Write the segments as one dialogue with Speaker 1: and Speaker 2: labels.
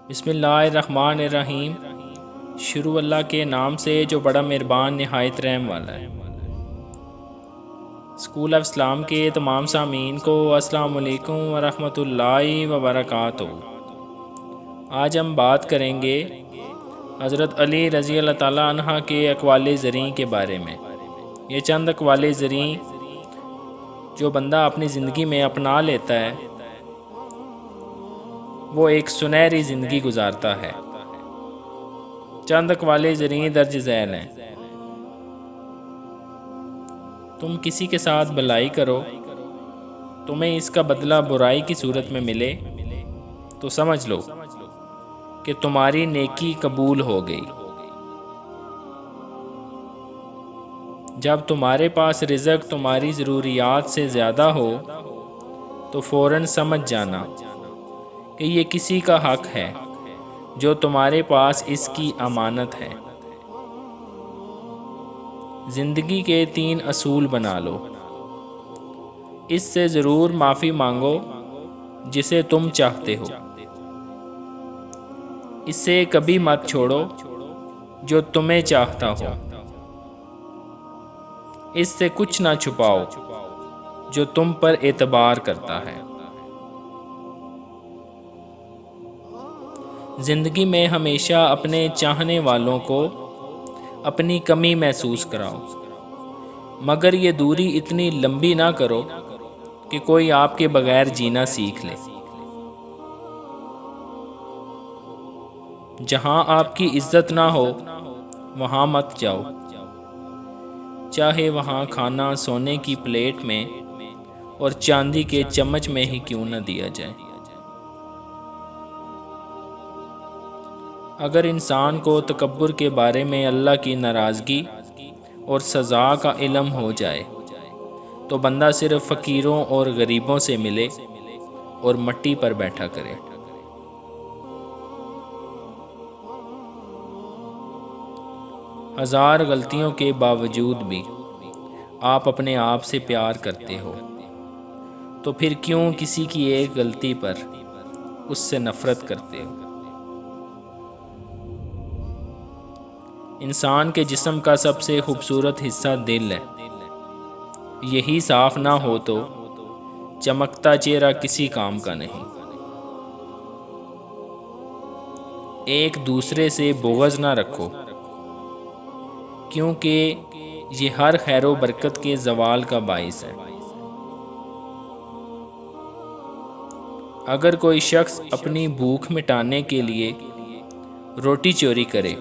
Speaker 1: बिस्मिल्लाहिर्रहमानिर्रहीम। शुरू अल्लाह के नाम से जो बड़ा मेहरबान नहायत रहम वाला है। स्कूल ऑफ इस्लाम के तमाम सामीन को अस्सलाम वालेकुम वरहमतुल्लाहि वबरकातुहू। आज हम बात करेंगे हज़रत अली रज़ी अल्लाह ताला अन्हा के अक़वाले ज़री के बारे में। ये चंद अक़वाले ज़री जो बंदा अपनी ज़िंदगी में अपना लेता है वो एक सुनहरी ज़िंदगी गुजारता है। चंद अक़वाले ज़री दर्ज झैल हैं। तुम किसी के साथ भलाई करो, तुम्हें इसका बदला बुराई की सूरत में मिले तो समझ लो कि तुम्हारी नेकी कबूल हो गई। जब तुम्हारे पास रिज़्क़ तुम्हारी ज़रूरियात से ज़्यादा हो तो फ़ौरन समझ जाना कि ये किसी का हक़ है जो तुम्हारे पास इसकी अमानत है। ज़िंदगी के 3 असूल बना लो। इससे ज़रूर माफ़ी मांगो जिसे तुम चाहते हो। इससे कभी मत छोड़ो जो तुम्हें चाहता हो। इससे कुछ ना छुपाओ जो तुम पर एतबार करता है। ज़िंदगी में हमेशा अपने चाहने वालों को अपनी कमी महसूस कराओ, मगर ये दूरी इतनी लंबी ना करो कि कोई आपके बगैर जीना सीख ले। जहाँ आपकी इज्जत ना हो वहाँ मत जाओ, चाहे वहाँ खाना सोने की प्लेट में और चांदी के चम्मच में ही क्यों न दिया जाए। अगर इंसान को तकब्बुर के बारे में अल्लाह की नाराज़गी और सज़ा का इल्म हो जाए तो बंदा सिर्फ़ फ़कीरों और गरीबों से मिले और मट्टी पर बैठा करे। हज़ार गलतियों के बावजूद भी आप अपने आप से प्यार करते हो तो फिर क्यों किसी की एक गलती पर उससे नफ़रत करते हो। इंसान के जिस्म का सबसे खूबसूरत हिस्सा दिल है। यही साफ़ ना हो तो चमकता चेहरा किसी काम का नहीं। एक दूसरे से बुग़्ज़ ना रखो, क्योंकि ये हर खैर व बरकत के ज़वाल का बाइस है। अगर कोई शख्स अपनी भूख मिटाने के लिए रोटी चोरी करे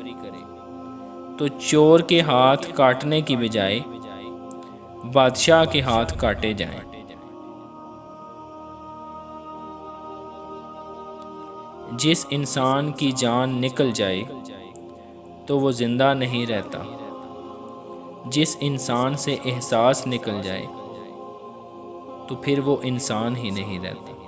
Speaker 1: तो चोर के हाथ काटने की बजाय बादशाह के हाथ काटे जाएं। जिस इंसान की जान निकल जाए तो वो ज़िंदा नहीं रहता। जिस इंसान से एहसास निकल जाए तो फिर वो इंसान ही नहीं रहता।